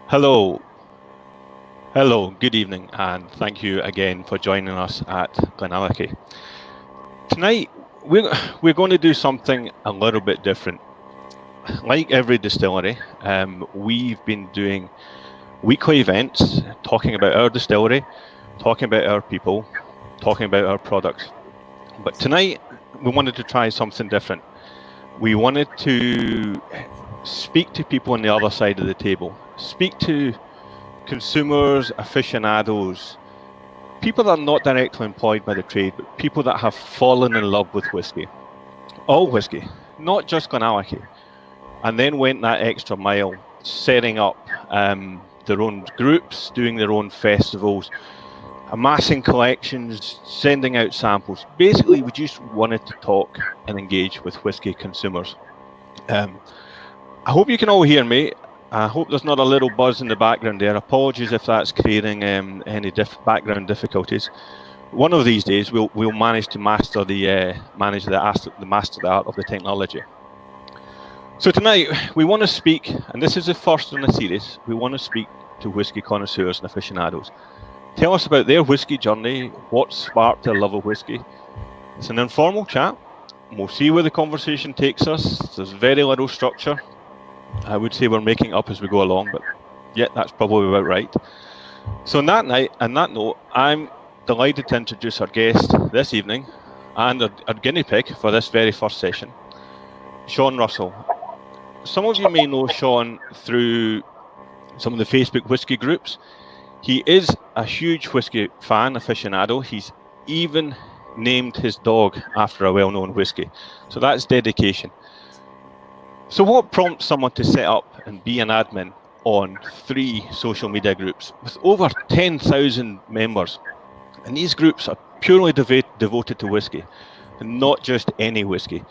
Hello, hello, good evening, and thank you again for joining us at GlenAllachie. Tonight, we're going to do something a little bit different. Like every distillery, we've been doing weekly events, talking about our distillery, talking about our people, talking about our products. But tonight, we wanted to try something different. We wanted to speak to people on the other side of the table, speak to consumers, aficionados, people that are not directly employed by the trade, but people that have fallen in love with whiskey. All whiskey, not just GlenAllachie. And then went that extra mile, setting up their own groups, doing their own festivals, amassing collections, sending out samples. Basically, we just wanted to talk and engage with whiskey consumers. I hope you can all hear me. I hope there's not a little buzz in the background there. Apologies if that's creating any background difficulties. One of these days, we'll manage to master the art of the technology. So tonight, we want to speak, and this is the first in the series. We want to speak to whiskey connoisseurs and aficionados. Tell us about their whiskey journey, what sparked their love of whiskey. It's an informal chat. We'll see where the conversation takes us. There's very little structure. I would say we're making up as we go along, but yeah, that's probably about right. So on that note, I'm delighted to introduce our guest this evening and our guinea pig for this very first session, Sean Russel. Some of you may know Sean through some of the Facebook whiskey groups. He is a huge whiskey fan, aficionado. He's even named his dog after a well-known whiskey. So that's dedication. So what prompts someone to set up and be an admin on 3 social media groups with over 10,000 members? And these groups are purely devoted to whiskey, and not just any whiskey.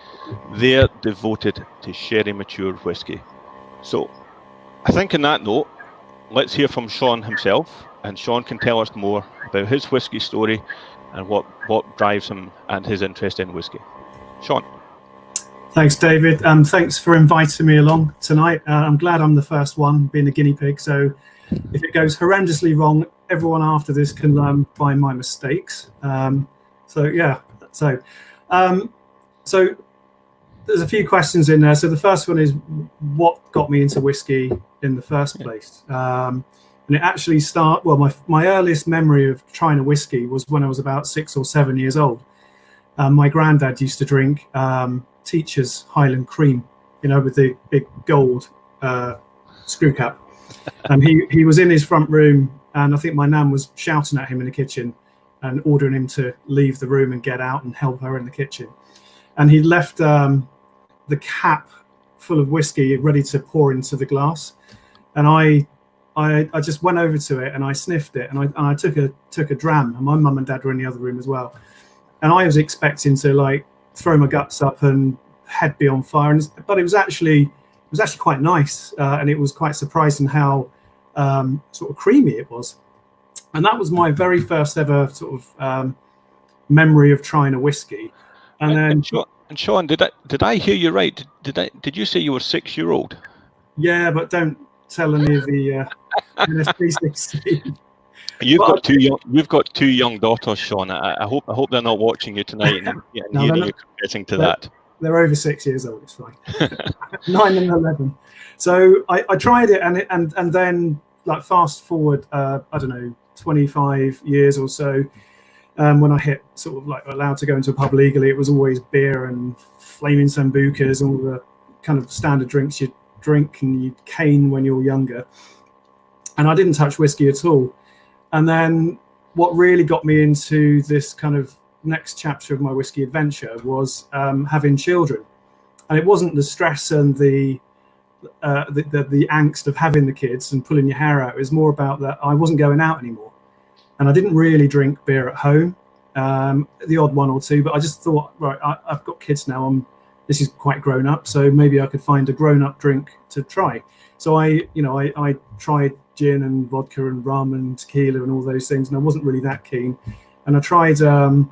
They're devoted to sherry matured whiskey. So I think on that note, let's hear from Sean himself, and Sean can tell us more about his whiskey story and what drives him and his interest in whiskey. Sean. Thanks, David. Thanks for inviting me along tonight. I'm glad I'm the first one, being a guinea pig. So if it goes horrendously wrong, everyone after this can learn by my mistakes. So there's a few questions in there. So the first one is, what got me into whiskey in the first place? And it actually my earliest memory of trying a whiskey was when I was about 6 or 7 years old. My granddad used to drink Teacher's Highland Cream, with the big gold screw cap. And he was in his front room, and I think my nan was shouting at him in the kitchen and ordering him to leave the room and get out and help her in the kitchen. And he left the cap full of whiskey ready to pour into the glass. And I just went over to it and I sniffed it, and I took a dram, and my mum and dad were in the other room as well. And I was expecting to throw my guts up and head be on fire, but it was actually quite nice, and it was quite surprising how sort of creamy it was. And that was my very first ever sort of memory of trying a whiskey. And Sean, did I hear you right? Did you say you were 6-year-old? Yeah, but don't tell any of the NSP 16. You've got two young daughters, Sean. I hope they're not watching you tonight and hearing you confessing to that. They're over 6 years old. It's fine. 9 and 11. So I tried it, and then fast forward, I don't know, 25 years or so. When I hit sort of allowed to go into a pub legally, it was always beer and flaming sambucas, all the kind of standard drinks you drink and you cane when you're younger. And I didn't touch whiskey at all. And then what really got me into this kind of next chapter of my whiskey adventure was having children. And it wasn't the stress and the angst of having the kids and pulling your hair out. It was more about that I wasn't going out anymore. And I didn't really drink beer at home, the odd one or two, but I just thought, right, I've got kids now. This is quite grown up, so maybe I could find a grown-up drink to try. So I tried gin and vodka and rum and tequila and all those things, and I wasn't really that keen. And I tried a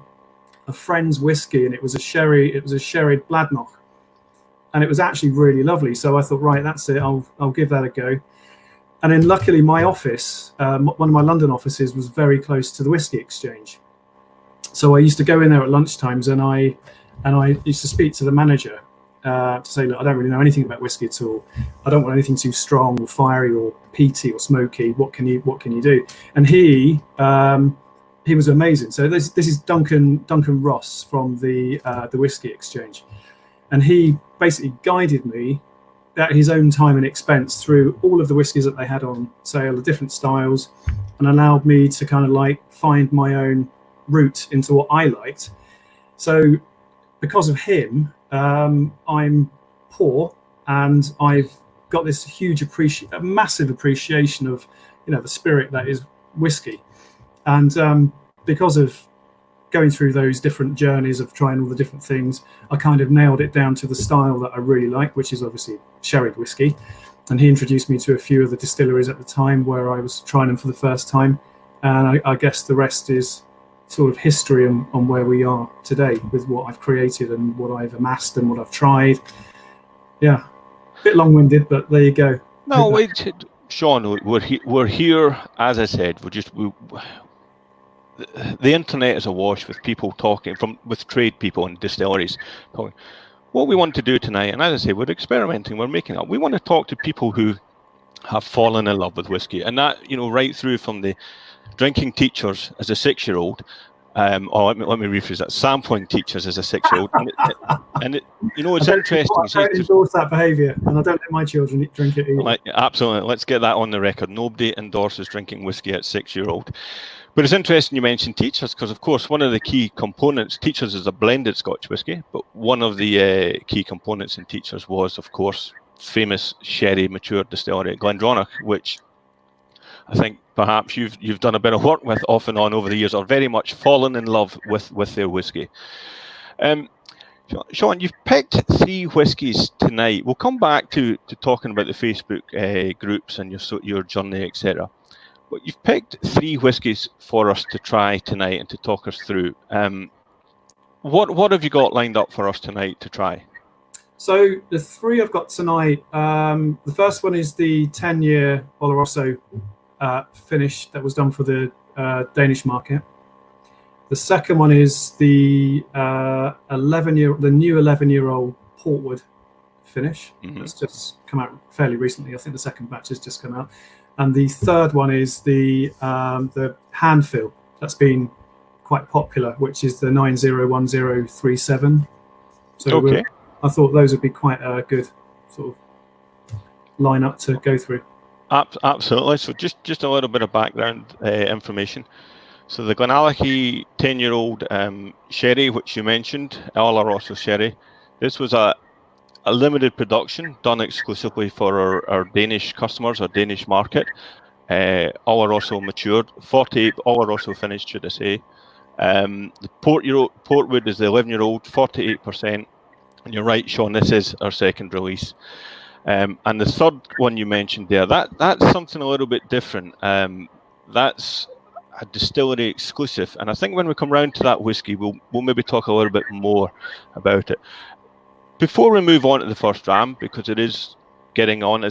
friend's whiskey, and it was a sherried Bladnoch, and it was actually really lovely. So I thought, right, that's it. I'll give that a go. And then luckily my office, one of my London offices, was very close to the Whisky Exchange. So I used to go in there at lunchtimes, and I used to speak to the manager to say, look, I don't really know anything about whiskey at all. I don't want anything too strong or fiery or peaty or smoky. What can you do? And he was amazing. So this is Duncan Ross from the Whisky Exchange, and he basically guided me at his own time and expense through all of the whiskies that they had on sale, the different styles, and allowed me to kind of like find my own route into what I liked. So because of him, I'm poor, and I've got this massive appreciation of, the spirit that is whiskey. And because of going through those different journeys of trying all the different things, I kind of nailed it down to the style that I really like, which is obviously sherried whiskey. And he introduced me to a few of the distilleries at the time where I was trying them for the first time. And I guess the rest is sort of history on where we are today with what I've created and what I've amassed and what I've tried. Yeah, a bit long-winded, but there you go. No, wait, Sean, we're here, as I said, the internet is awash with people talking, with trade people and distilleries talking. What we want to do tonight, and as I say, we're experimenting, we're making up. We want to talk to people who have fallen in love with whiskey, and that, right through from the drinking teachers as a 6-year-old, or let me rephrase that, sampling teachers as a 6-year-old, and it's interesting. I don't endorse that behaviour, and I don't let my children drink it either. Absolutely, let's get that on the record. Nobody endorses drinking whiskey at 6-year-old. But it's interesting you mentioned teachers, because of course one of the key components, teachers is a blended Scotch whiskey, but one of the key components in teachers was, of course, famous sherry mature distillery at GlenAllachie, which I think perhaps you've done a bit of work with off and on over the years, or very much fallen in love with their whiskey. Sean, you've picked 3 whiskies tonight. We'll come back to talking about the Facebook groups and your journey, etc. But you've picked 3 whiskies for us to try tonight and to talk us through. What have you got lined up for us tonight to try? So the 3 I've got tonight, the first one is the 10-year Oloroso finish that was done for the Danish market. The second one is the new 11-year-old Portwood finish. Mm-hmm. That's just come out fairly recently. I think the second batch has just come out. And the third one is the hand fill that's been quite popular, which is the 901037. So okay. I thought those would be quite a good sort of lineup to go through. Absolutely. So just a little bit of background information. So the GlenAllachie 10-year-old sherry, which you mentioned, Oloroso sherry, this was a limited production done exclusively for our Danish customers, our Danish market. Oloroso matured, 48 Oloroso finished, should I say. The Portwood is the 11-year-old, 48%. And you're right, Sean, this is our second release. And the third one you mentioned there, that's something a little bit different. That's a distillery exclusive. And I think when we come round to that whiskey, we'll maybe talk a little bit more about it. Before we move on to the first dram, because it's getting on,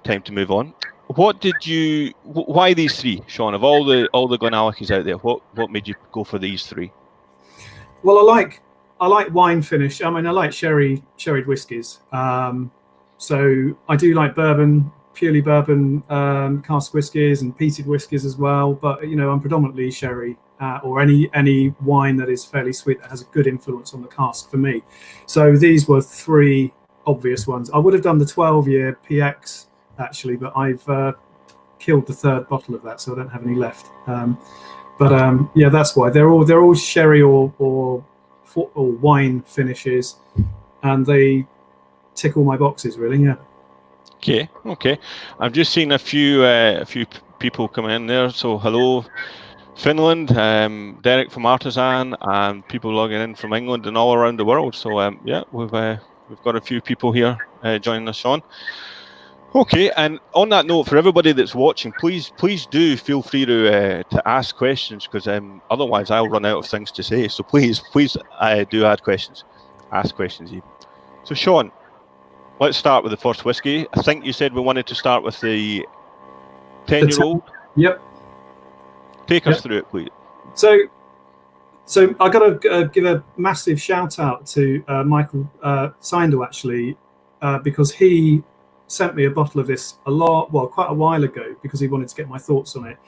time to move on. Why these 3, Sean? Of all the GlenAllachies out there, what made you go for these 3? Well, I like wine finish. I mean, I like sherried whiskies. So I do like purely bourbon cask whiskies and peated whiskies as well. But I'm predominantly sherry or any wine that is fairly sweet that has a good influence on the cask for me. So these were 3 obvious ones. I would have done the 12-year PX actually, but I've killed the 3rd bottle of that, so I don't have any left. Yeah, that's why they're all sherry or wine finishes, and they tick all my boxes really. Yeah. Okay. I've just seen a few people coming in there. So hello, Finland, Derek from Artisan, and people logging in from England and all around the world. So yeah, we've got a few people here joining us, Sean. Okay, and on that note, for everybody that's watching, please do feel free to ask questions, because otherwise I'll run out of things to say. So please do ask questions even. So Sean, let's start with the first whiskey. I think you said we wanted to start with the 10-year-old. Yep. Take us through it, please. So I got to give a massive shout out to Michael Seindel, actually, because he sent me a bottle of this quite a while ago, because he wanted to get my thoughts on it.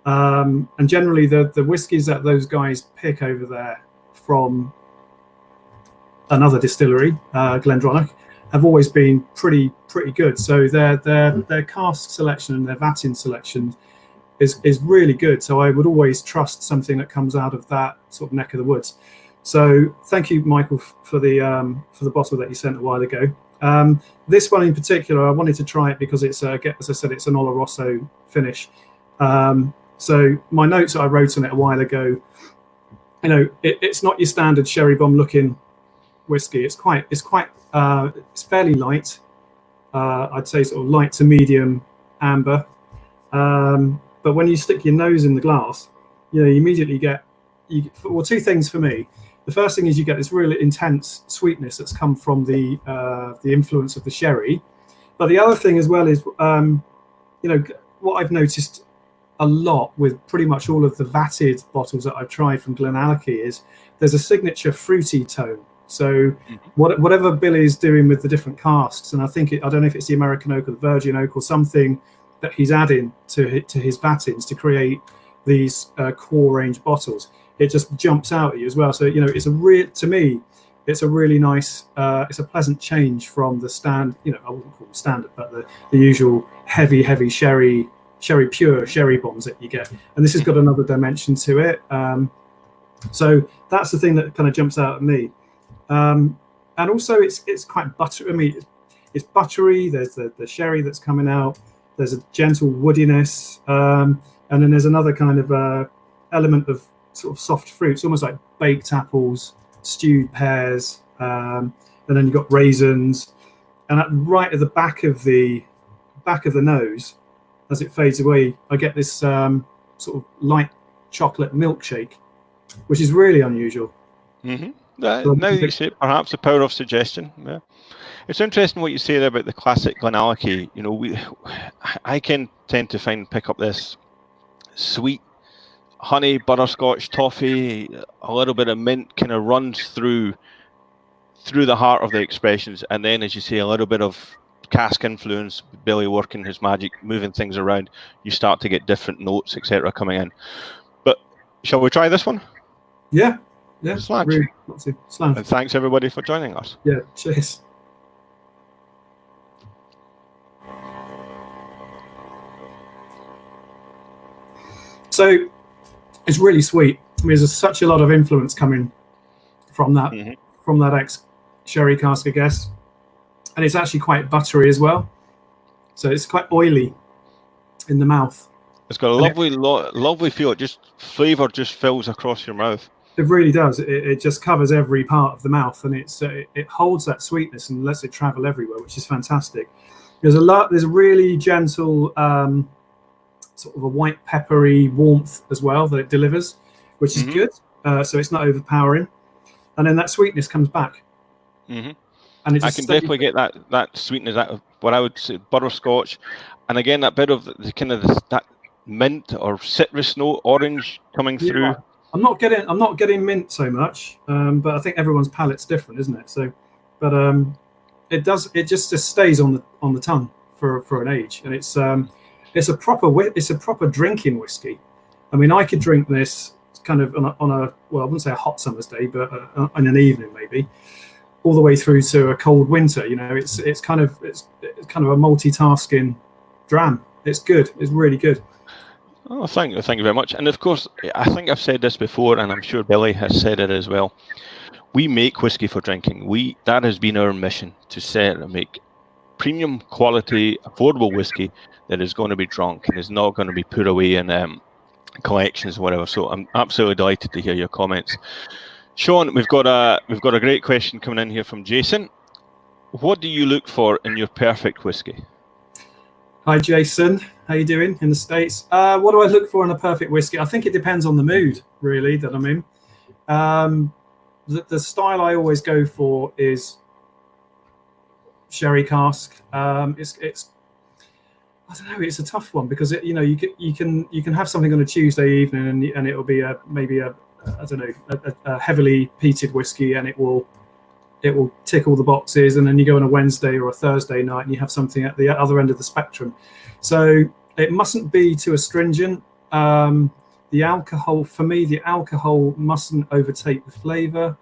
And generally, the whiskies that those guys pick over there from another distillery, GlenAllachie, have always been pretty good. So their cask selection and their vat-in selection is really good. So I would always trust something that comes out of that sort of neck of the woods. So thank you, Michael, for the bottle that you sent a while ago. This one in particular, I wanted to try it because it's, as I said, it's an Oloroso finish. So my notes that I wrote on it a while ago, it's not your standard sherry bomb looking whiskey. It's fairly light. I'd say sort of light to medium amber. But when you stick your nose in the glass, you immediately get two things for me. The first thing is you get this really intense sweetness that's come from the influence of the sherry. But the other thing as well is, what I've noticed a lot with pretty much all of the vatted bottles that I've tried from GlenAllachie is there's a signature fruity tone. So whatever Billy is doing with the different casks, and I don't know if it's the American oak or the virgin oak or something that he's adding to his vat-ins to create these core range bottles, it just jumps out at you as well. So to me it's a really nice, it's a pleasant change from the I wouldn't call it standard, but the usual heavy pure sherry bombs that you get. And this has got another dimension to it. So that's the thing that kind of jumps out at me. And also it's quite buttery. I mean, it's buttery. There's the sherry that's coming out. There's a gentle woodiness, and then there's another kind of element of sort of soft fruits, almost like baked apples, stewed pears, and then you've got raisins. And right at the back of the nose, as it fades away, I get this sort of light chocolate milkshake, which is really unusual. Mm-hmm. Now you say perhaps the power of suggestion. Yeah. It's interesting what you say there about the classic GlenAllachie. I can tend to pick up this sweet honey, butterscotch, toffee, a little bit of mint kind of runs through the heart of the expressions, and then, as you say, a little bit of cask influence, Billy working his magic, moving things around. You start to get different notes, etc., coming in. But shall we try this one? Yeah. Slash. Really, and thanks everybody for joining us. Yeah, cheers. So it's really sweet. I mean, there's such a lot of influence coming from that ex sherry cask, I guess, and it's actually quite buttery as well. So it's quite oily in the mouth. It's got a lovely feel. Flavor just fills across your mouth. It really does. It just covers every part of the mouth, and it holds that sweetness and lets it travel everywhere, which is fantastic. There's a really gentle sort of a white peppery warmth as well that it delivers, which is good. So it's not overpowering, and then that sweetness comes back. Mm-hmm. And I can definitely get that sweetness out of what I would say butterscotch, and again that bit of that mint or citrus note, orange coming through. I'm not getting mint so much, but I think everyone's palate's different, isn't it? So, but it just stays on the tongue for an age, and it's a proper drinking whiskey. I mean, I could drink this kind of on a well, I wouldn't say a hot summer's day, but in an evening maybe, all the way through to a cold winter. It's kind of a multitasking dram. It's good. It's really good. Oh, thank you very much. And of course, I think I've said this before, and I'm sure Billy has said it as well. We make whiskey for drinking. That has been our mission, to set and make premium quality, affordable whiskey that is going to be drunk and is not going to be put away in collections or whatever. So I'm absolutely delighted to hear your comments. Sean, we've got a great question coming in here from Jason. What do you look for in your perfect whiskey? Hi, Jason. How you doing in the States? What do I look for in a perfect whiskey? I think it depends on the mood, really, that I'm in. The style I always go for is sherry cask. I don't know. It's a tough one because you can have something on a Tuesday evening and it'll be maybe a heavily peated whiskey, and it will tick all the boxes, and then you go on a Wednesday or a Thursday night and you have something at the other end of the spectrum. So it mustn't be too astringent. The alcohol mustn't overtake the flavour.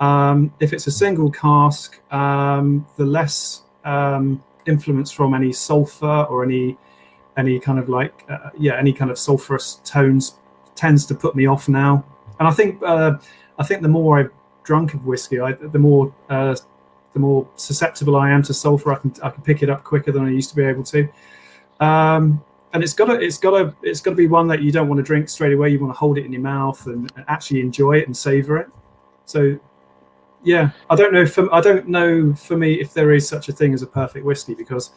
If it's a single cask, the less influence from any sulfur or any kind of any kind of sulfurous tones tends to put me off now. And I think the more I've drunk of whiskey, the more susceptible I am to sulfur. I can pick it up quicker than I used to be able to. And it's got to be one that you don't want to drink straight away. You want to hold it in your mouth and actually enjoy it and savor it. So, yeah, I don't know for me if there is such a thing as a perfect whiskey, because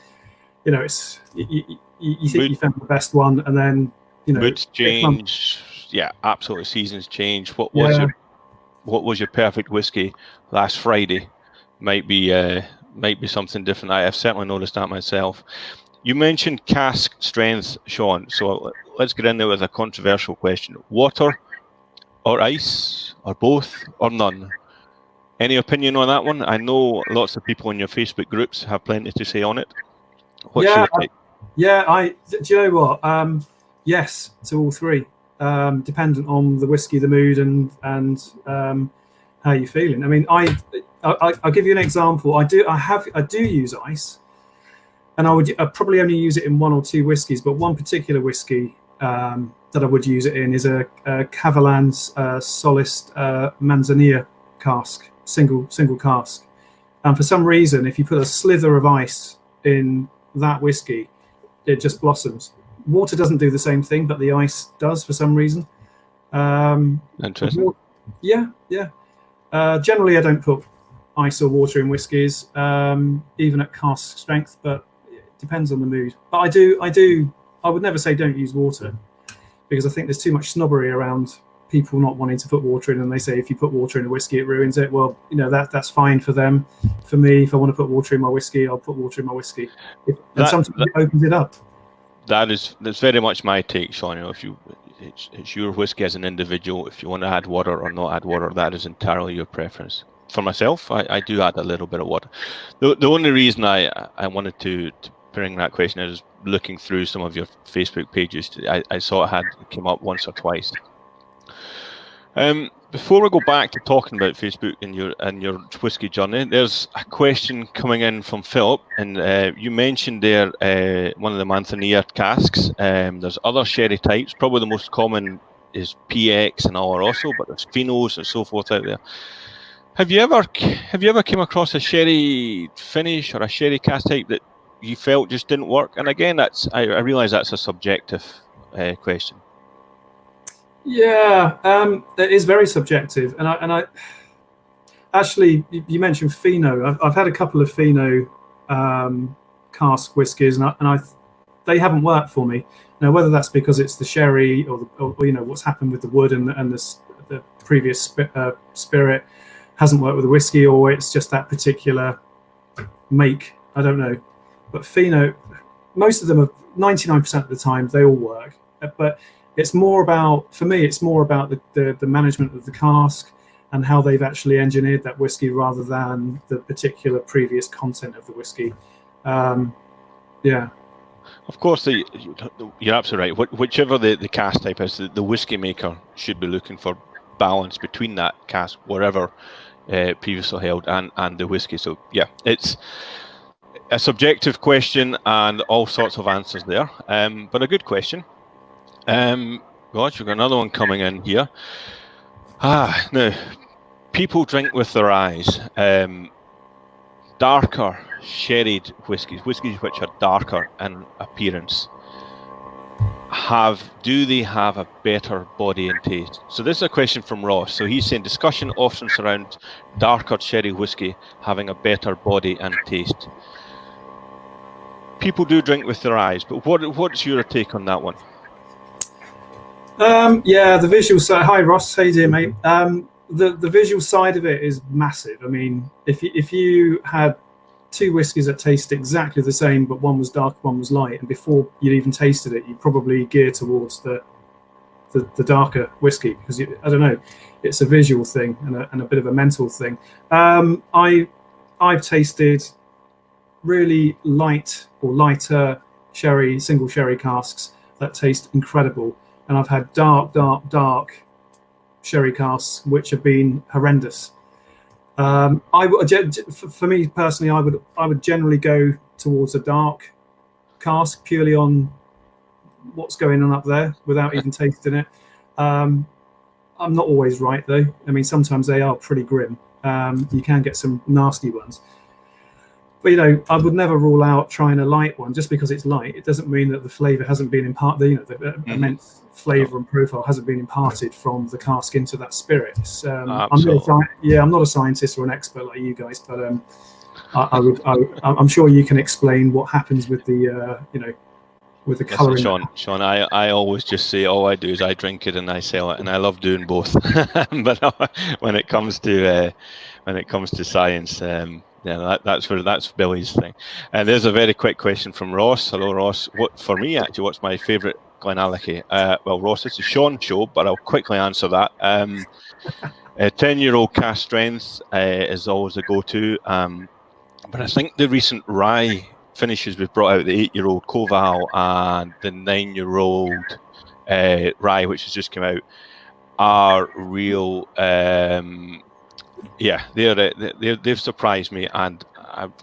it's you think you found the best one, and then moods change. Yeah, absolutely. Seasons change. What was your perfect whiskey last Friday? Might be something different. I have certainly noticed that myself. You mentioned cask strength, Sean, so let's get in there with a controversial question. Water or ice, or both, or none? Any opinion on that one? I know lots of people in your Facebook groups have plenty to say on it. What's your take? Do you know what? Yes to all three, dependent on the whiskey, the mood, and how you're feeling. I mean, I'll give you an example. I do use ice. And I'd probably only use it in one or two whiskies, but one particular whiskey that I would use it in is a Cavalan's Solist Manzanilla cask, single cask. And for some reason, if you put a slither of ice in that whiskey, it just blossoms. Water doesn't do the same thing, but the ice does for some reason. Interesting. Yeah. Generally, I don't put ice or water in whiskies, even at cask strength, but depends on the mood. But I would never say don't use water, because I think there's too much snobbery around people not wanting to put water in, and they say if you put water in a whiskey it ruins it. Well, that's fine for them. For me, if I want to put water in my whiskey, I'll put water in my whiskey. And sometimes it opens it up. That's very much my take, Sean. If it's your whiskey as an individual, if you want to add water or not add water, that is entirely your preference. For myself, I do add a little bit of water. The only reason I wanted to bring that question is looking through some of your Facebook pages. I saw it came up once or twice. Before we go back to talking about Facebook and your whiskey journey, there's a question coming in from Philip, and you mentioned there one of the Manzanilla casks. There's other sherry types. Probably the most common is PX and Oloroso, but there's Finos and so forth out there. Have you ever came across a sherry finish or a sherry cask type that you felt just didn't work? And again, I realise that's a subjective question. Yeah, it is very subjective, and I actually, you mentioned Fino. I've had a couple of Fino cask whiskies, and they haven't worked for me. Now, whether that's because it's the sherry or what's happened with the wood and the previous spirit hasn't worked with the whiskey, or it's just that particular make, I don't know. But Fino, most of them are 99% of the time they all work, but it's more about the management of the cask and how they've actually engineered that whiskey rather than the particular previous content of the whiskey. Yeah. Of course, you're absolutely right. Whichever the cask type is, the whiskey maker should be looking for balance between that cask, wherever previously held, and the whiskey. So yeah, it's a subjective question and all sorts of answers there, but a good question. Gosh, we've got another one coming in here. Now, people drink with their eyes. Darker sherried whiskies which are darker in appearance, do they have a better body and taste? So this is a question from Ross. So he's saying discussion often surrounds darker sherry whiskey having a better body and taste. People do drink with their eyes, but what's your take on that one? Yeah, the visual side. Hi Ross, how you doing, mate? The visual side of it is massive. I mean, if you had two whiskies that taste exactly the same, but one was dark, one was light, and before you'd even tasted it, you probably gear towards the darker whiskey, because I don't know, it's a visual thing and a bit of a mental thing. I've tasted really light or lighter sherry, single sherry casks that taste incredible, and I've had dark sherry casks which have been horrendous. For me personally, I would generally go towards a dark cask purely on what's going on up there without even tasting it. I'm not always right though. I mean, sometimes they are pretty grim. You can get some nasty ones. But, you know, I would never rule out trying a light one. Just because it's light, it doesn't mean that the flavour hasn't been imparted, you know, the immense flavour and profile hasn't been imparted from the cask into that spirit. I'm not a scientist or an expert like you guys, but I'm sure you can explain what happens with the, with the colouring. Sean, I always just say all I do is I drink it and I sell it, and I love doing both. But when it comes to science, that's Billy's thing. And there's a very quick question from Ross. Hello, Ross. What's my favourite GlenAllachie? Well, Ross, it's a Sean show, but I'll quickly answer that. 10-year-old cask strength is always a go-to. But I think the recent rye finishes we've brought out, the 8-year-old Koval and the 9-year-old rye, which has just come out, are real. They've surprised me, and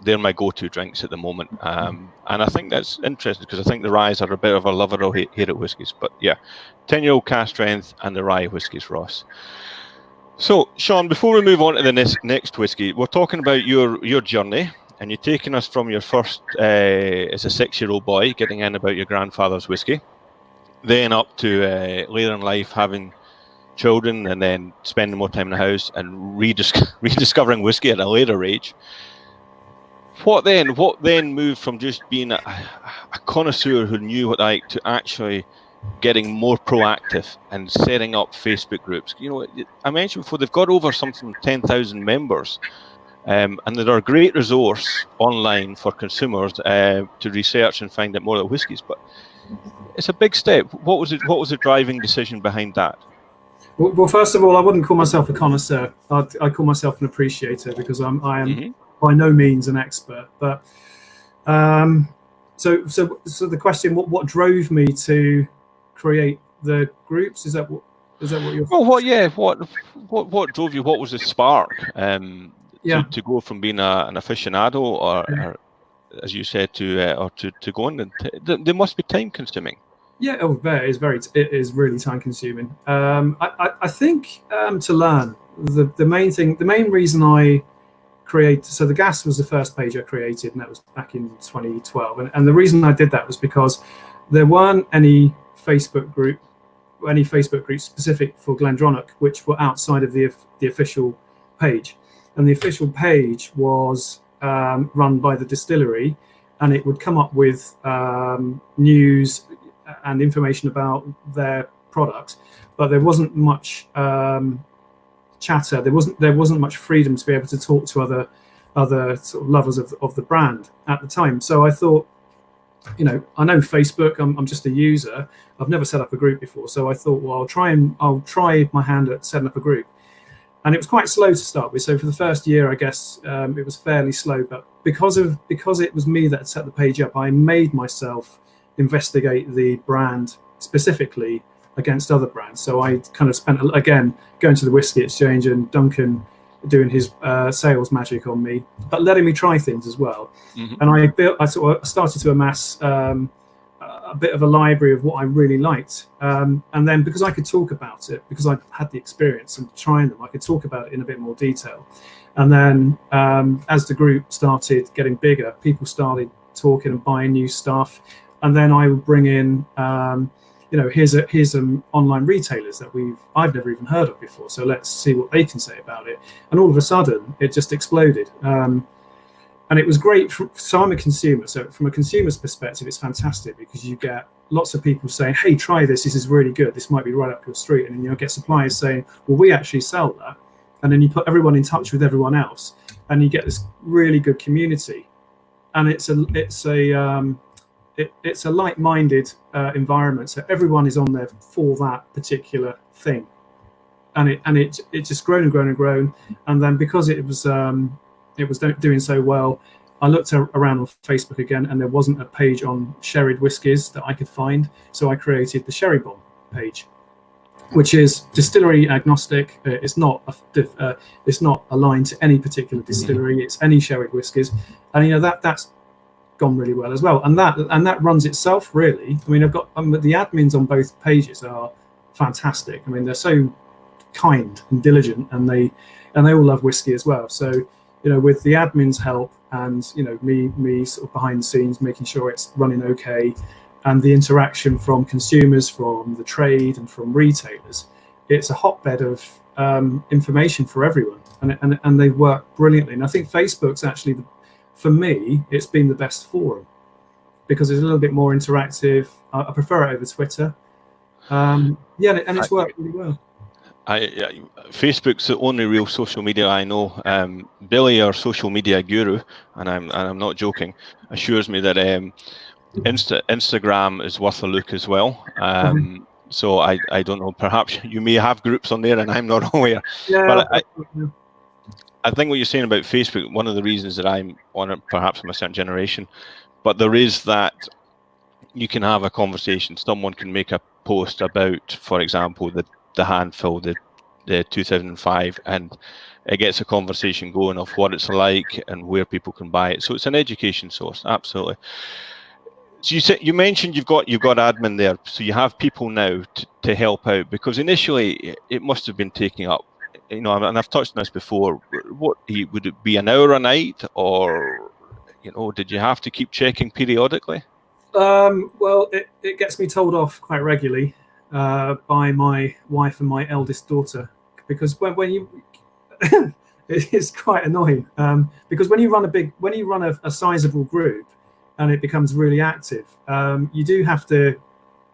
they're my go-to drinks at the moment. And I think that's interesting because I think the ryes are a bit of a lover or hate whiskies. But yeah, 10-year-old cask strength and the rye whiskies, Ross. So, Sean, before we move on to the next whiskey, we're talking about your journey. And you're taking us from your first, as a 6-year-old boy, getting in about your grandfather's whiskey, then up to later in life having children, and then spending more time in the house and rediscovering whiskey at a later age. What then moved from just being a connoisseur who knew what I like to actually getting more proactive and setting up Facebook groups? You know, I mentioned before, they've got over something 10,000 members. And they're a great resource online for consumers to research and find out more about whiskies. But it's a big step. What was the driving decision behind that? Well, first of all, I wouldn't call myself a connoisseur. I call myself an appreciator, because I am by no means an expert. But so the question: what drove me to create the groups? Is that what you're? Well, what drove you? What was the spark? To go from being an aficionado, or as you said, to go on, and they must be time consuming. Yeah, it is really time consuming. I think to learn the main reason I created, so the gas was the first page I created, and that was back in 2012. And the reason I did that was because there weren't any Facebook groups specific for GlenDronach which were outside of the official page. And the official page was run by the distillery, and it would come up with news and information about their product, but there wasn't much chatter. There wasn't much freedom to be able to talk to other sort of lovers of the brand at the time. So I thought, I know Facebook. I'm just a user. I've never set up a group before, so I thought, well, I'll try my hand at setting up a group. And it was quite slow to start with. So for the first year, I guess it was fairly slow. But because it was me that had set the page up, I made myself investigate the brand specifically against other brands. So I kind of spent, again, going to the whiskey exchange and Duncan doing his sales magic on me, but letting me try things as well. And I started to amass a bit of a library of what I really liked. And then because I could talk about it, because I had the experience of trying them, I could talk about it in a bit more detail. And then as the group started getting bigger, people started talking and buying new stuff. And then I would bring in, here's some online retailers that I've never even heard of before. So let's see what they can say about it. And all of a sudden, it just exploded. And it was great. So I'm a consumer. So from a consumer's perspective, it's fantastic because you get lots of people saying, hey, try this. This is really good. This might be right up your street. And then you'll get suppliers saying, well, we actually sell that. And then you put everyone in touch with everyone else. And you get this really good community. and it's a like-minded environment. So everyone is on there for that particular thing, and it just grown and grown and grown. And then because it was doing so well, I looked around on Facebook again, and there wasn't a page on sherried whiskies that I could find. So I created the Sherry Bomb page, which is distillery agnostic. It's not aligned to any particular distillery. It's any sherried whiskies, and that's gone really well as well. And that runs itself really. I mean, I've got the admins on both pages are fantastic. I mean, they're so kind and diligent, and they all love whiskey as well. So with the admin's help, and me sort of behind the scenes making sure it's running okay, and the interaction from consumers, from the trade, and from retailers, it's a hotbed of information for everyone, and they work brilliantly. And I think Facebook's actually, for me, it's been the best forum because it's a little bit more interactive. I prefer it over Twitter. And it's worked really well. Facebook's the only real social media I know. Billy, our social media guru, and I'm not joking, assures me that Instagram is worth a look as well. So I don't know. Perhaps you may have groups on there, and I'm not aware. Yeah. But I think what you're saying about Facebook, one of the reasons that I'm on it, perhaps I'm a certain generation, but there is that you can have a conversation. Someone can make a post about, for example, the handful, the 2005, and it gets a conversation going of what it's like and where people can buy it. So it's an education source, absolutely. So you mentioned you've got admin there, so you have people now to help out, because initially it must have been taking up, and I've touched on this before. What would it be, an hour a night, or did you have to keep checking periodically? Well, it gets me told off quite regularly by my wife and my eldest daughter, because when you it's quite annoying, because when you run a sizable group and it becomes really active, you do have to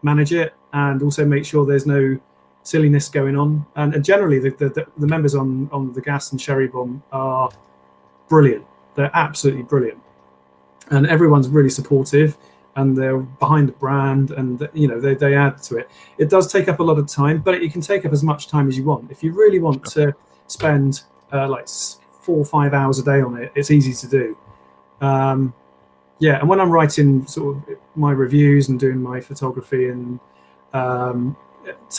manage it and also make sure there's no silliness going on. And generally the members on the Gas and Sherry Bomb are brilliant. They're absolutely brilliant, and everyone's really supportive, and they're behind the brand, and they add to it. It does take up a lot of time, but you can take up as much time as you want. If you really want to spend like 4 or 5 hours a day on it, it's easy to do. And when I'm writing sort of my reviews and doing my photography and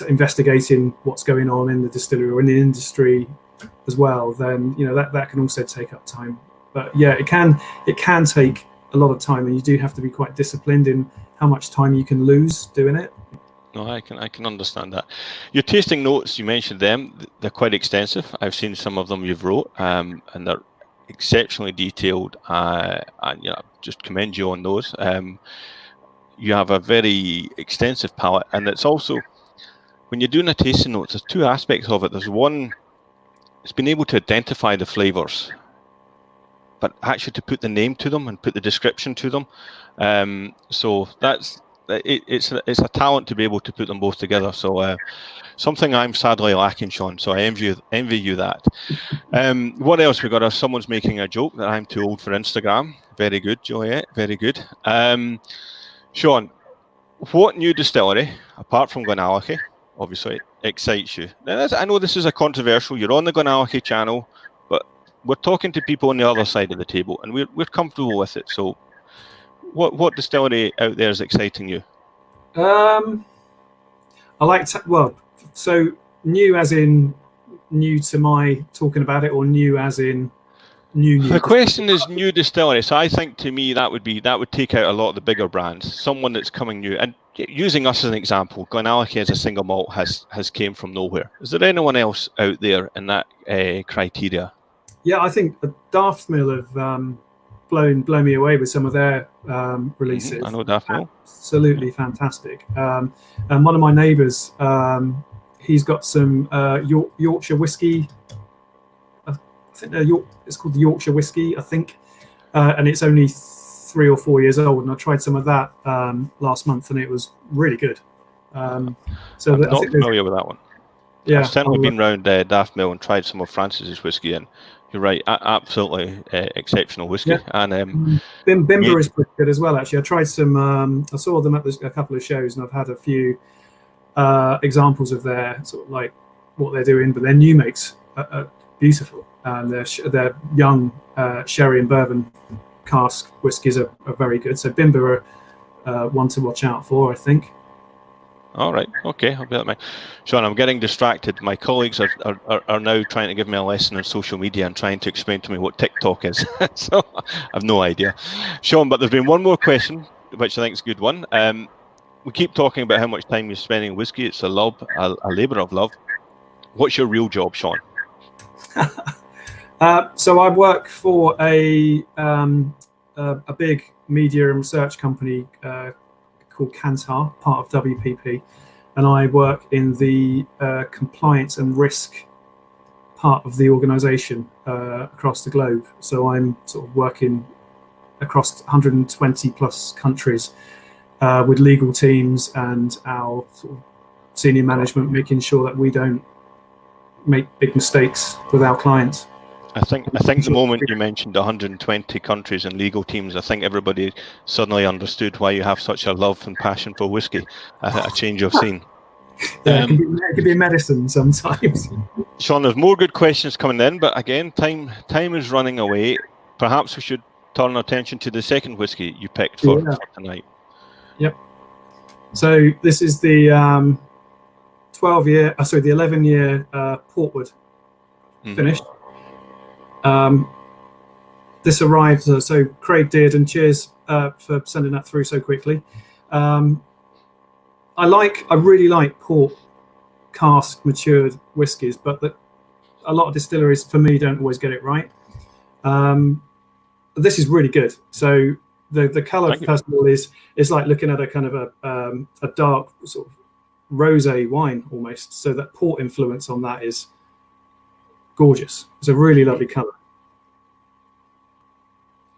investigating what's going on in the distillery or in the industry as well, then that can also take up time. But yeah, it can take a lot of time, and you do have to be quite disciplined in how much time you can lose doing it. No, I can understand that. Your tasting notes, you mentioned them, they're quite extensive. I've seen some of them you've wrote, and they're exceptionally detailed, and just commend you on those. You have a very extensive palate, and it's also, when you're doing a tasting notes, there's two aspects of it. There's one, it's been able to identify the flavors, but actually to put the name to them and put the description to them. So it's a talent to be able to put them both together. So something I'm sadly lacking, Sean. So I envy you that. What else we got? Someone's making a joke that I'm too old for Instagram. Very good, Juliet. Very good. Sean, what new distillery, apart from GlenAllachie, obviously, excites you? Now, I know this is a controversial. You're on the GlenAllachie channel, but we're talking to people on the other side of the table, and we're comfortable with it. So, what distillery out there is exciting you? I like so new as in new to my talking about it, or new as in new. The question is new distillery. So I think, to me, that would take out a lot of the bigger brands. Someone that's coming new, and using us as an example, GlenAllachie as a single malt has came from nowhere. Is there anyone else out there in that criteria? Yeah, I think Daft Mill have blown me away with some of their releases. I know Daft Mill. Absolutely fantastic. And one of my neighbours, he's got some Yorkshire whiskey. I think it's called the Yorkshire whiskey, I think, and it's only 3 or 4 years old. And I tried some of that last month, and it was really good. So I'm not familiar with that one. Yeah, I've certainly been round Daft Mill and tried some of Francis's whiskey, and you're right, absolutely exceptional whiskey. Yeah. And Bimber is pretty good as well. Actually, I tried some. I saw them at a couple of shows, and I've had a few examples of their sort of like what they're doing, but their new makes are beautiful, and their young sherry and bourbon cask whiskies are very good. So Bimber are one to watch out for, I think. all right, okay, I'll be that. Sean, I'm getting distracted. My colleagues are now trying to give me a lesson on social media and trying to explain to me what TikTok is. So I've no idea, Sean. But there's been one more question, which I think is a good one. We keep talking about how much time you're spending whiskey. It's a labour of love. What's your real job, Sean? So I work for a big media and research company called Kantar, part of WPP, and I work in the compliance and risk part of the organisation across the globe. So I'm sort of working across 120 plus countries with legal teams and our sort of senior management, making sure that we don't make big mistakes with our clients. I think the moment you mentioned 120 countries and legal teams, I think everybody suddenly understood why you have such a love and passion for whiskey. A change of scene. Yeah, it can be medicine sometimes. Sean, there's more good questions coming in, but again, time is running away. Perhaps we should turn our attention to the second whiskey you picked for tonight. Yep. So this is the 11-year Portwood finished. This arrived, so Craig did, and cheers for sending that through so quickly. I really like port cask matured whiskies, but a lot of distilleries for me don't always get it right. This is really good. So the color, first of all, is like looking at a kind of a dark sort of rosé wine almost. So that port influence on that is gorgeous. It's a really lovely color.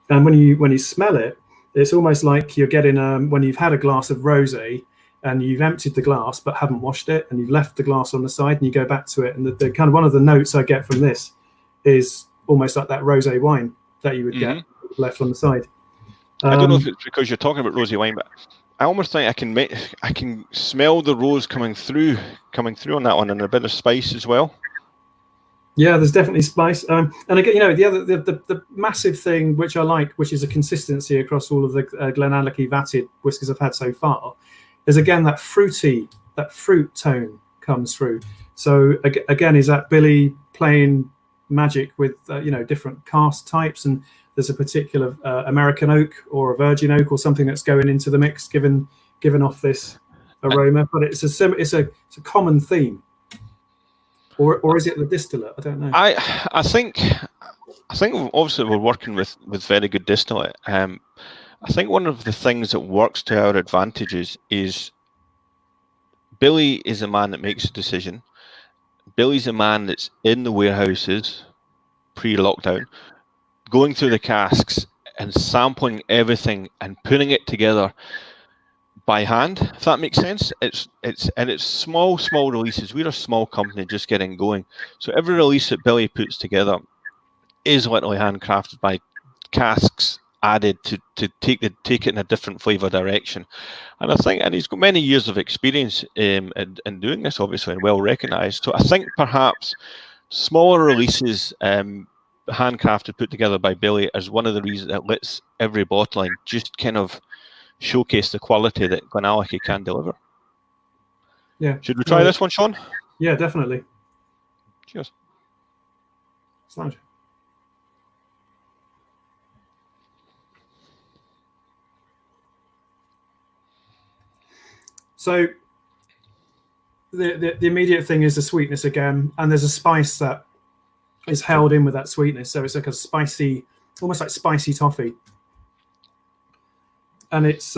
And when you smell it, it's almost like you're getting when you've had a glass of rosé and you've emptied the glass but haven't washed it, and you've left the glass on the side, and you go back to it, and the kind of one of the notes I get from this is almost like that rosé wine that you would get left on the side. I don't know if it's because you're talking about rosé wine, but I almost think I can smell the rose coming through on that one, and a bit of spice as well. Yeah, there's definitely spice. And again, the massive thing which I like, which is a consistency across all of the GlenAllachie vatted whiskies I've had so far, is again that fruit tone comes through. So again, is that Billy playing magic with different cask types, and there's a particular American oak or a virgin oak or something that's going into the mix, given off this aroma. But it's a common theme. Or is it the distillate? I don't know. I think obviously we're working with very good distillate. I think one of the things that works to our advantages is Billy is a man that makes a decision. Billy's a man that's in the warehouses pre-lockdown, going through the casks and sampling everything and putting it together by hand, if that makes sense. It's small releases. We're a small company just getting going, so every release that Billy puts together is literally handcrafted by casks added to take it in a different flavour direction. And I think, and he's got many years of experience in doing this, obviously, and well recognised. So I think perhaps smaller releases, handcrafted, put together by Billy, is one of the reasons that lets every bottling just kind of showcase the quality that GlenAllachie can deliver. Yeah. Should we try this one, Sean? Yeah, definitely. Cheers. Sound. So the immediate thing is the sweetness again, and there's a spice that is held in with that sweetness. So it's like a spicy, almost like spicy toffee. And it's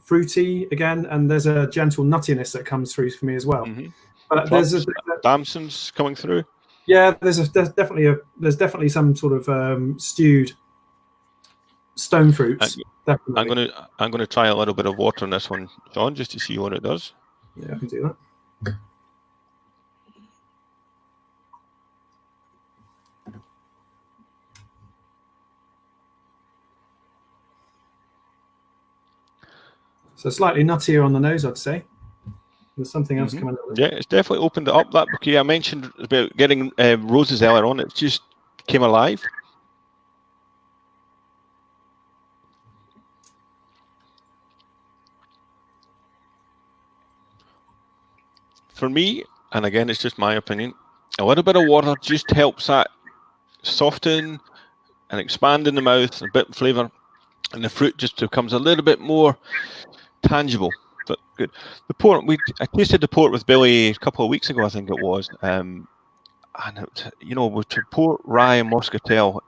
fruity again, and there's a gentle nuttiness that comes through for me as well. But there's damsons coming through. Yeah, there's definitely some sort of stewed stone fruits. Definitely. I'm gonna try a little bit of water on this one, John, just to see what it does. Yeah, I can do that. So slightly nuttier on the nose, I'd say. There's something else coming up. Yeah, it's definitely opened it up. That bouquet I mentioned about getting roses earlier on, it just came alive. For me, and again, it's just my opinion, a little bit of water just helps that soften and expand in the mouth, a bit of flavour, and the fruit just becomes a little bit more tangible. But good. The port, I tasted the port with Billy a couple of weeks ago, I think it was, and it, you know, with port, rye, and muscatel,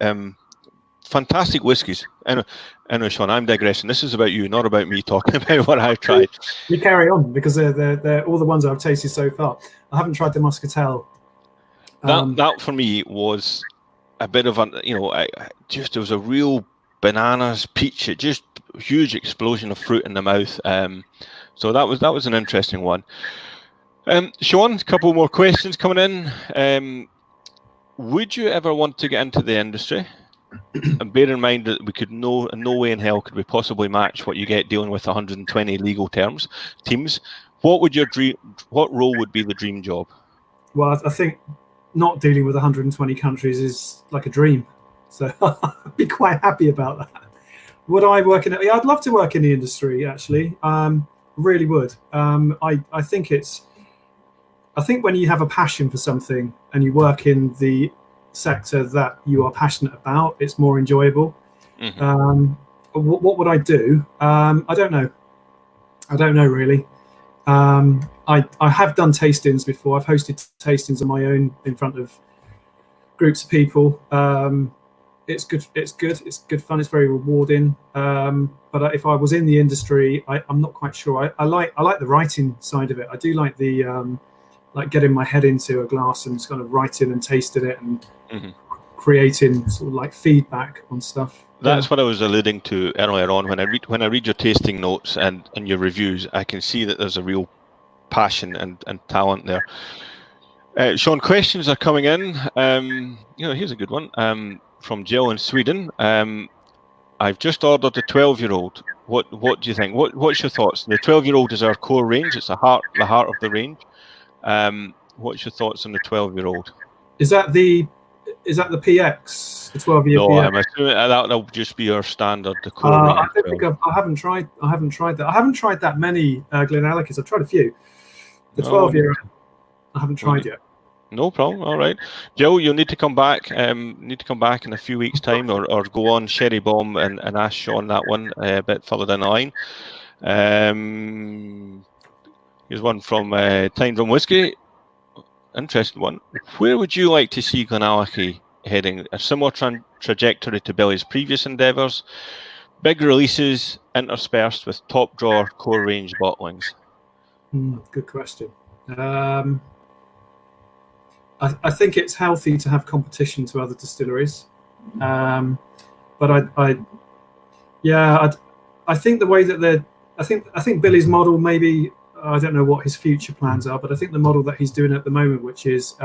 fantastic whiskies. Anyway, Sean, I'm digressing. This is about you, not about me talking about what I've tried. You carry on, because they're all the ones I've tasted so far. I haven't tried the muscatel. That for me was a bit of a, you know, there was a real bananas, peach, just huge explosion of fruit in the mouth. So that was an interesting one. Sean, a couple more questions coming in. Would you ever want to get into the industry? And bear in mind that we could in no way in hell could we possibly match what you get dealing with 120 legal teams. What role would be the dream job? Well, I think not dealing with 120 countries is like a dream. So I'd be quite happy about that. Would I work in it? Yeah, I'd love to work in the industry, actually. Really would. I think when you have a passion for something and you work in the sector that you are passionate about, it's more enjoyable. What would I do? I don't know. Really. I have done tastings before. I've hosted tastings on my own in front of groups of people. It's good. It's good fun. It's very rewarding. But if I was in the industry, I'm not quite sure. I like the writing side of it. I do like the like getting my head into a glass and just kind of writing and tasting it and creating sort of like feedback on stuff. That's what I was alluding to earlier on. When I read your tasting notes and your reviews, I can see that there's a real passion and talent there. Sean, questions are coming in. Here's a good one from Jill in Sweden. I've just ordered a 12-year-old. What do you think? What's your thoughts? The 12-year-old is our core range. It's the heart of the range. What's your thoughts on the 12-year-old? Is that the PX, the 12-year No, PX? I'm assuming that'll just be our standard. The core range. I don't think I haven't tried that. I haven't tried that many GlenAllachies. I've tried a few. The 12-year, I haven't tried yet. No problem. All right, Jill, you'll need to come back. In a few weeks' time, or go on Sherry Bomb and ask Sean that one a bit further down the line. Here's one from Time Drum Whiskey. Interesting one. Where would you like to see GlenAllachie heading? A similar trajectory to Billy's previous endeavours? Big releases interspersed with top drawer core range bottlings? Good question. I think it's healthy to have competition to other distilleries, but I think the way that I think Billy's model, maybe, I don't know what his future plans are, but I think the model that he's doing at the moment, which is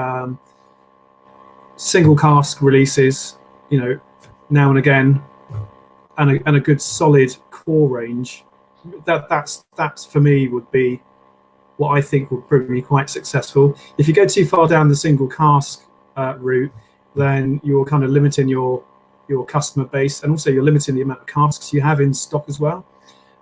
single cask releases, now and again, and a good solid core range, that's for me would be what I think will prove me quite successful. If you go too far down the single cask route, then you're kind of limiting your customer base, and also you're limiting the amount of casks you have in stock as well.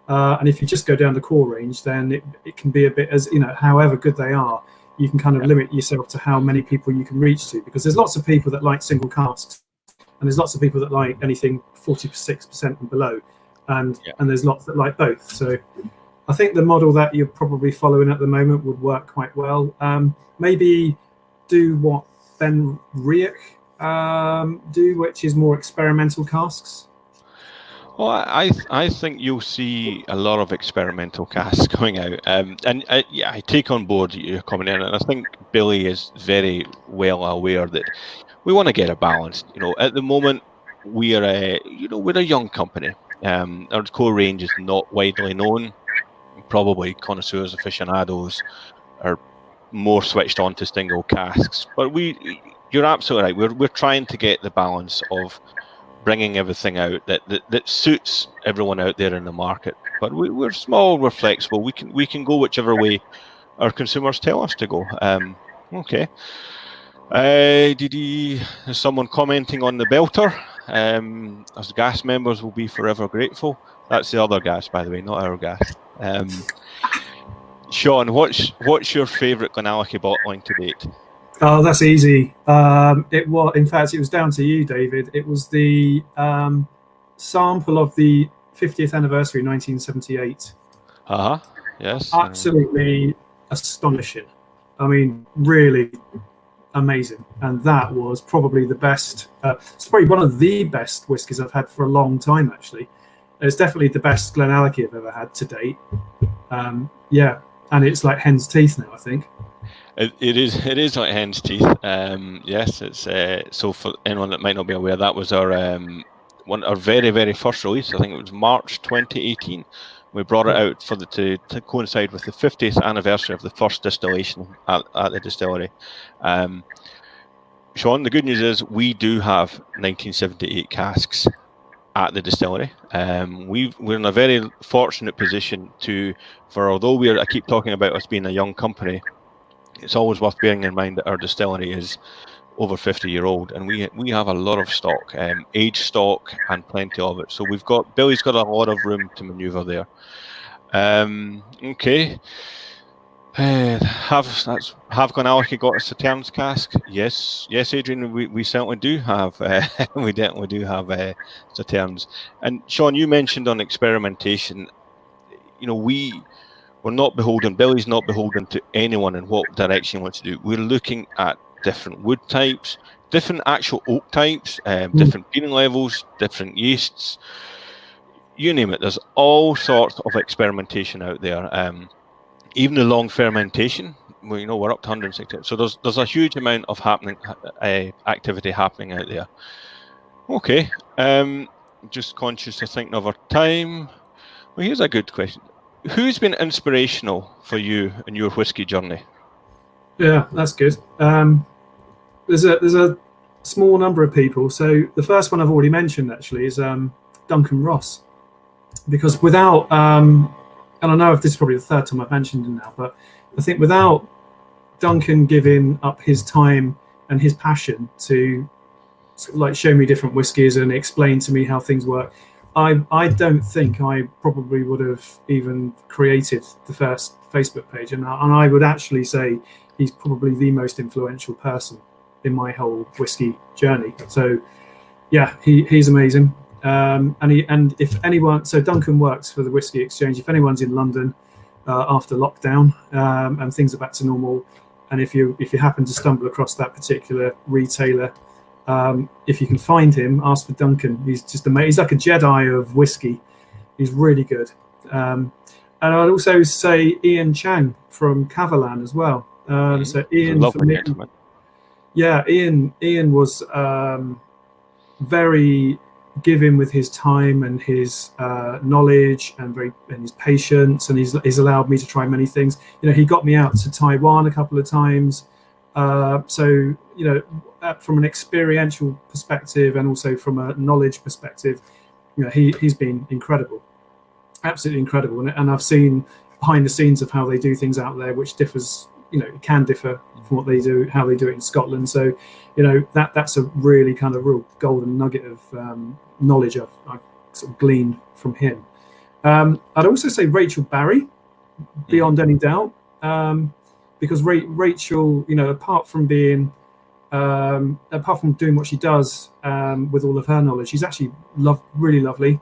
And if you just go down the core range, then it can be a bit, as however good they are, you can kind of limit yourself to how many people you can reach to, because there's lots of people that like single casks, and there's lots of people that like anything 46% and below, and there's lots that like both. So I think the model that you're probably following at the moment would work quite well. Maybe do what Ben Riech do, which is more experimental casks. Well, I think you'll see a lot of experimental casks coming out, I take on board your comment in, and I think Billy is very well aware that we want to get a balance. At the moment we're a young company. Our core range is not widely known. Probably connoisseurs, aficionados are more switched on to single casks, but you're absolutely right. We're trying to get the balance of bringing everything out that suits everyone out there in the market. but we're small, we're flexible. We can go whichever way our consumers tell us to go. Okay. There's someone commenting on the belter. As gas members will be forever grateful. That's the other gas, by the way, not our gas. Sean, what's your favourite GlenAllachie bottling to date? Oh, that's easy. It was, in fact, it was down to you, David. It was the sample of the 50th anniversary, 1978. Yes. Absolutely astonishing. I mean, really amazing. And that was probably the best. It's probably one of the best whiskies I've had for a long time, actually. It's definitely the best GlenAllachie I've ever had to date. Yeah, and it's like hen's teeth now, I think. It is like hen's teeth. Yes, it's so for anyone that might not be aware, that was our very, very first release. I think it was March 2018. We brought it out for to coincide with the 50th anniversary of the first distillation at the distillery. Sean, the good news is we do have 1978 casks at the distillery. We're in a very fortunate position although I keep talking about us being a young company, it's always worth bearing in mind that our distillery is over 50-year-old, and we have a lot of stock, aged stock, and plenty of it. So Billy's got a lot of room to manoeuvre there. Okay. Have GlenAllachie got a Sauternes cask? Yes, Adrian. We certainly do have. We definitely do have Sauternes. And Sean, you mentioned on experimentation. We're not beholden. Billy's not beholden to anyone in what direction he wants to do. We're looking at different wood types, different actual oak types, different peating levels, different yeasts. You name it. There's all sorts of experimentation out there. Even the long fermentation, we're up to 160. So there's a huge amount of activity happening out there. Okay. Just conscious of thinking of our time. Well, here's a good question. Who's been inspirational for you in your whiskey journey? Yeah, that's good. There's a small number of people. So the first one I've already mentioned actually is Duncan Ross, because without and I know if this is probably the third time I've mentioned him now, but I think without Duncan giving up his time and his passion to sort of like show me different whiskies and explain to me how things work, I don't think I probably would have even created the first Facebook page. And I would actually say he's probably the most influential person in my whole whiskey journey. So yeah, he's amazing. And if anyone, so Duncan works for the Whiskey Exchange. If anyone's in London after lockdown and things are back to normal, and if you happen to stumble across that particular retailer, if you can find him, ask for Duncan. He's just amazing. He's like a Jedi of whiskey. He's really good. And I'd also say Ian Chang from Cavalan as well. So Ian, Ian was very giving with his time and his knowledge and his patience, and he's allowed me to try many things. He got me out to Taiwan a couple of times. So from an experiential perspective and also from a knowledge perspective, he's been incredible, absolutely incredible. And I've seen behind the scenes of how they do things out there, which differs, it can differ from what they do, how they do it in Scotland. So, that's a really kind of real golden nugget of knowledge I've sort of gleaned from him. I'd also say Rachel Barry, beyond any doubt, because Rachel, apart from doing what she does with all of her knowledge, she's actually really lovely,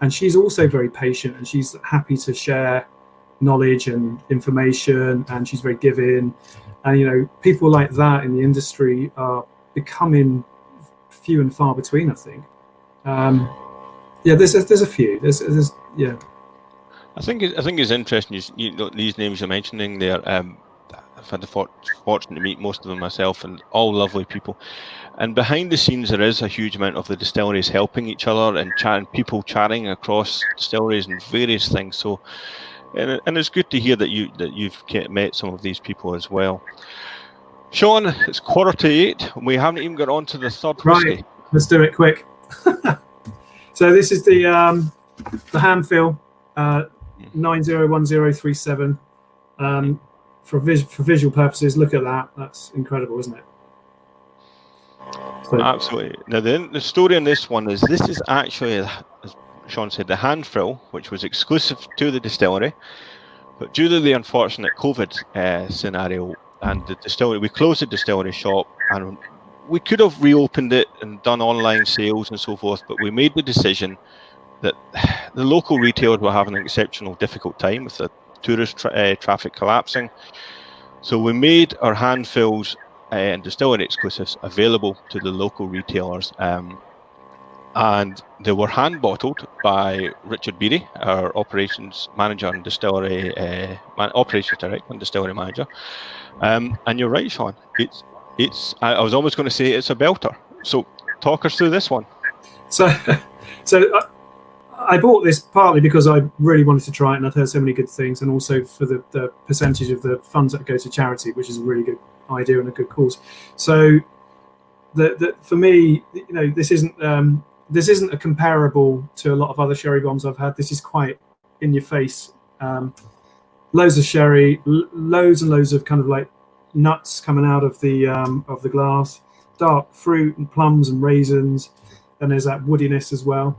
and she's also very patient, and she's happy to share knowledge and information, and she's very giving. And people like that in the industry are becoming few and far between, I think. There's a few. There's yeah. I think it's interesting. These names you're mentioning there. I've had the fortune to meet most of them myself, and all lovely people. And behind the scenes, there is a huge amount of the distilleries helping each other and people chatting across distilleries and various things. So, and it's good to hear that you've met some of these people as well. Sean, it's 7:45. We haven't even got on to the third whiskey. Right, let's do it quick. So this is the Hamfill 901037. For visual purposes, look at that. That's incredible, isn't it? So, absolutely. Now, the story on this one is actually, as Sean said, the hand fill, which was exclusive to the distillery. But due to the unfortunate COVID scenario and the distillery, we closed the distillery shop, and we could have reopened it and done online sales and so forth, but we made the decision that the local retailers were having an exceptional difficult time with the tourist traffic collapsing. So we made our hand fills and distillery exclusives available to the local retailers. And they were hand bottled by Richard Beery, our operations manager and distillery operations director and distillery manager. And you're right, Sean. I was almost going to say it's a belter. So talk us through this one. So I bought this partly because I really wanted to try it, and I'd heard so many good things, and also for the percentage of the funds that go to charity, which is a really good idea and a good cause. So for me, this isn't a comparable to a lot of other sherry bombs I've had. This is quite in your face. Loads of sherry, loads and loads of kind of like nuts coming out of the glass, dark fruit and plums and raisins, and there's that woodiness as well.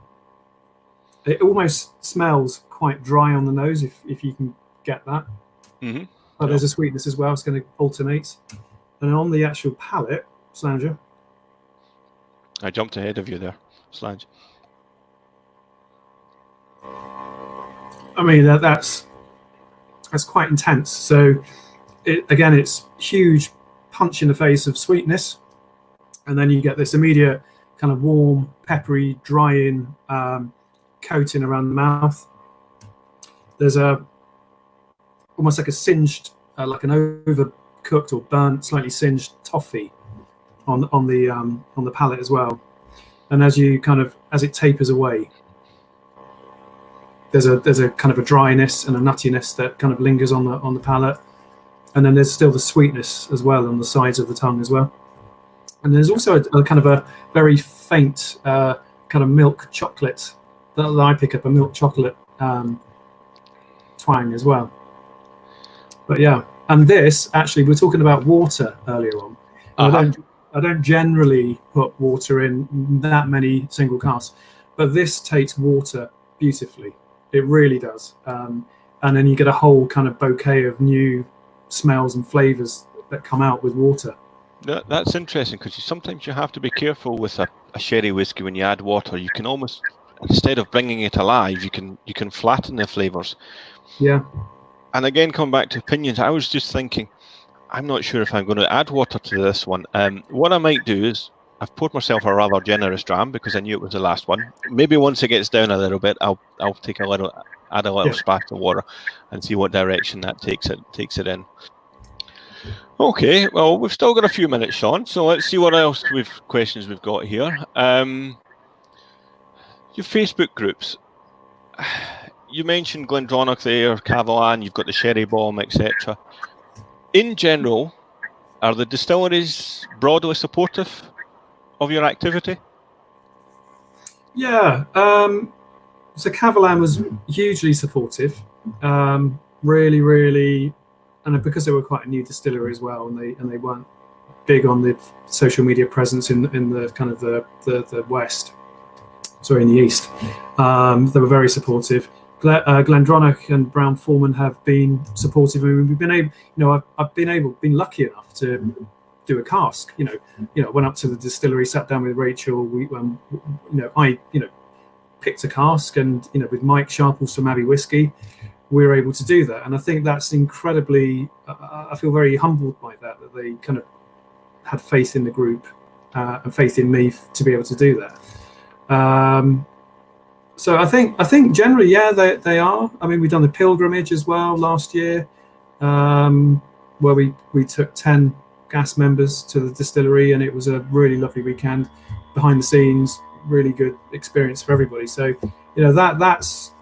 It almost smells quite dry on the nose if you can get that. Mm-hmm. But there's a sweetness as well. It's going to alternate. And on the actual palate, Slanger. I jumped ahead of you there, Slange. I mean, that's quite intense. So, it's huge punch in the face of sweetness. And then you get this immediate kind of warm, peppery, drying coating around the mouth. There's almost like a singed, like an overcooked or burnt, slightly singed toffee on the palate as well. And as it tapers away, there's a kind of a dryness and a nuttiness that kind of lingers on the palate, and then there's still the sweetness as well on the sides of the tongue as well. And there's also a kind of a very faint kind of milk chocolate that I pick up, a milk chocolate twang as well. But yeah, and this actually, we're talking about water earlier on. I don't generally put water in that many single casks, but this takes water beautifully. It really does. And then you get a whole kind of bouquet of new smells and flavors that come out with water. That's interesting, because sometimes you have to be careful with a sherry whiskey when you add water. You can almost, instead of bringing it alive, you can flatten the flavors. Yeah. And again, coming back to opinions, I was just thinking, I'm not sure if I'm going to add water to this one. What I might do is, I've poured myself a rather generous dram because I knew it was the last one. Maybe once it gets down a little bit, I'll add a little splash of water and see what direction that takes it in. Okay, well, we've still got a few minutes, Sean, so let's see what else questions we've got here. Your Facebook groups. You mentioned GlenAllachie there, Cavalan, you've got the Sherry Bomb, etc. In general, are the distilleries broadly supportive of your activity? Yeah, so Cavalan was hugely supportive, really, really, and because they were quite a new distillery as well, and they weren't big on the social media presence in the kind of the west, sorry, in the east. They were very supportive. GlenAllachie and Brown Foreman have been supportive. I mean, we've been able, I've been lucky enough to do a cask. Went up to the distillery, sat down with Rachel. I picked a cask, and with Mike Sharples from Abbey Whiskey, we were able to do that. And I think that's incredibly. I feel very humbled by that they kind of had faith in the group and faith in me to be able to do that. So I think generally, yeah, they are. I mean, we've done the pilgrimage as well last year, where we took 10 gas members to the distillery, and it was a really lovely weekend, behind the scenes, really good experience for everybody. So that's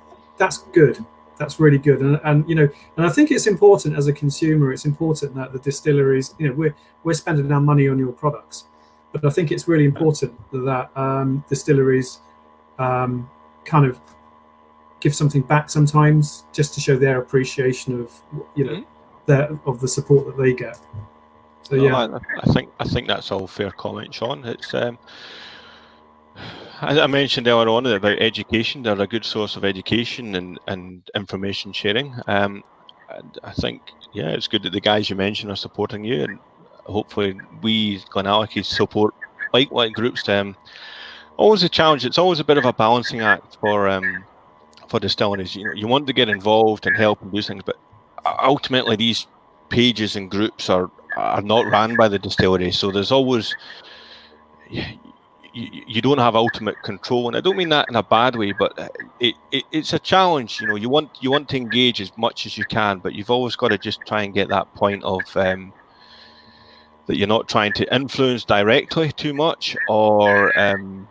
good. That's really good, and I think it's important as a consumer. It's important that the distilleries, we're spending our money on your products, but I think it's really important that distilleries kind of give something back sometimes, just to show their appreciation of of the support that they get. So I think that's all fair comment, Sean. It's as I mentioned earlier on about education. They're a good source of education and information sharing. And I think it's good that the guys you mentioned are supporting you, and hopefully we GlenAllachie support like groups. Always a challenge. It's always a bit of a balancing act for distilleries. You want to get involved and help and do things, but ultimately these pages and groups are not run by the distillery, so there's always you don't have ultimate control, and I don't mean that in a bad way, but it's a challenge. You want to engage as much as you can, but you've always got to just try and get that point of that you're not trying to influence directly too much, or and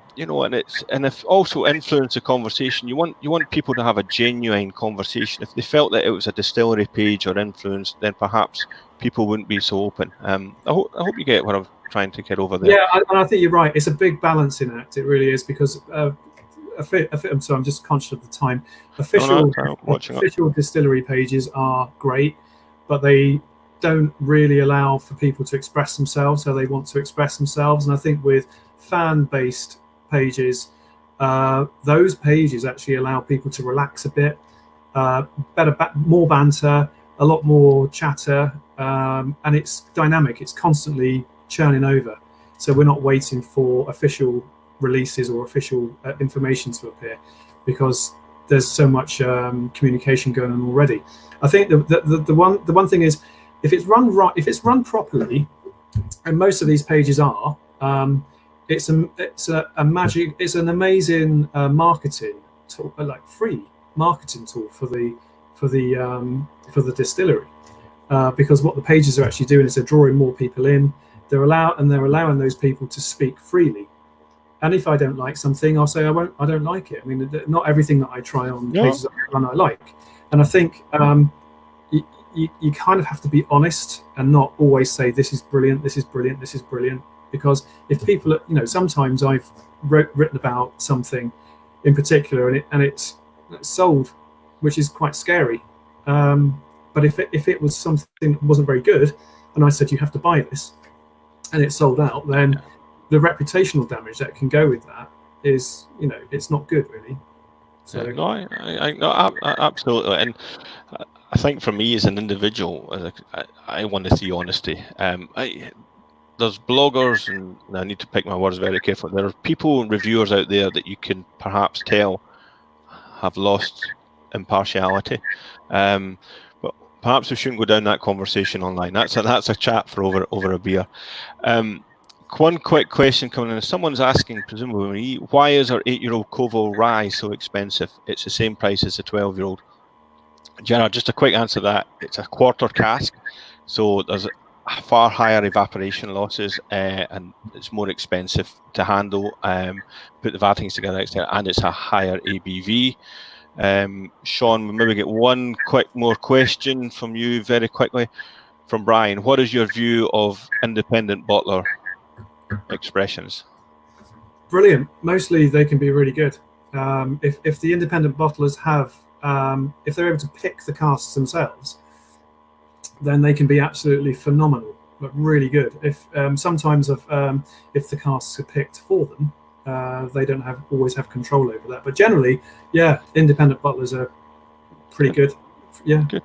if also influence the conversation. You want people to have a genuine conversation. If they felt that it was a distillery page or influence, then perhaps people wouldn't be so open. I hope you get what I'm trying to get over there. Yeah, and I think you're right. It's a big balancing act. It really is, because I'm sorry, I'm just conscious of the time. Official distillery pages are great, but they don't really allow for people to express themselves how they want to express themselves. And I think with fan-based pages, those pages actually allow people to relax a bit, more banter, a lot more chatter, and it's dynamic. It's constantly churning over, so we're not waiting for official releases or official information to appear, because there's so much communication going on already. I think the one thing is, if it's run right, if it's run properly, and most of these pages are, it's an amazing marketing tool, like free marketing tool for the distillery, because what the pages are actually doing is they're drawing more people in. They're allowing those people to speak freely. And if I don't like something, I'll say I don't like it. I mean, not everything that I try on pages I like. And I think you kind of have to be honest and not always say this is brilliant, this is brilliant, this is brilliant. Because if people, sometimes I've written about something in particular and it's sold, which is quite scary. But if it was something that wasn't very good, and I said you have to buy this, and it's sold out, then the reputational damage that can go with that is, it's not good, really. So absolutely. And I think for me as an individual, I want to see honesty. There's bloggers, and I need to pick my words very carefully. There are people and reviewers out there that you can perhaps tell have lost impartiality. But perhaps we shouldn't go down that conversation online. That's a chat for over a beer. One quick question coming in. Someone's asking, presumably, why is our 8-year-old Kovo rye so expensive? It's the same price as the 12-year-old. Gerard, just a quick answer to that. It's a quarter cask, so there's far higher evaporation losses, and it's more expensive to handle, put the vatings together, etc., and it's a higher ABV. Sean, we'll maybe get one more question from you very quickly. From Brian, what is your view of independent bottler expressions? Brilliant. Mostly they can be really good. If the independent bottlers have, if they're able to pick the casks themselves, then they can be absolutely phenomenal, but really good. If sometimes if the casks are picked for them, they don't always have control over that. But generally, independent bottlers are pretty good. Yeah. Good.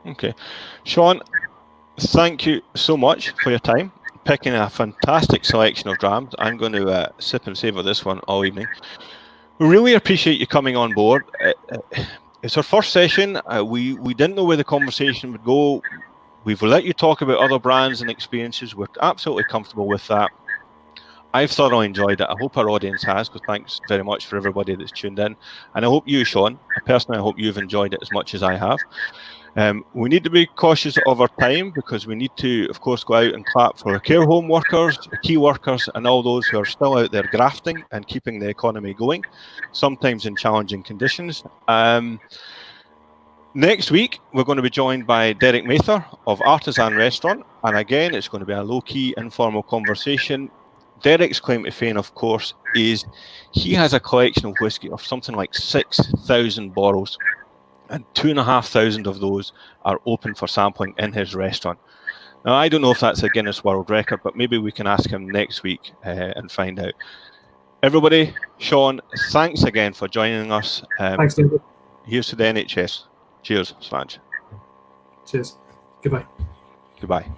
Okay, Sean, thank you so much for your time, picking a fantastic selection of drams. I'm going to sip and savor this one all evening. We really appreciate you coming on board. It's our first session. We didn't know where the conversation would go. We've let you talk about other brands and experiences. We're absolutely comfortable with that. I've thoroughly enjoyed it. I hope our audience has, because thanks very much for everybody that's tuned in. And I hope you, Sean, personally, I hope you've enjoyed it as much as I have. We need to be cautious of our time, because we need to, of course, go out and clap for our care home workers, the key workers, and all those who are still out there grafting and keeping the economy going, sometimes in challenging conditions. Next week, we're going to be joined by Derek Mather of Artisan Restaurant. And again, it's going to be a low-key, informal conversation. Derek's claim to fame, of course, is he has a collection of whisky of something like 6,000 bottles, and 2,500 of those are open for sampling in his restaurant. Now, I don't know if that's a Guinness World Record, but maybe we can ask him next week and find out. Everybody, Sean, thanks again for joining us. Thanks, David. Here's to the NHS. Cheers, Slange. Cheers. Goodbye. Goodbye.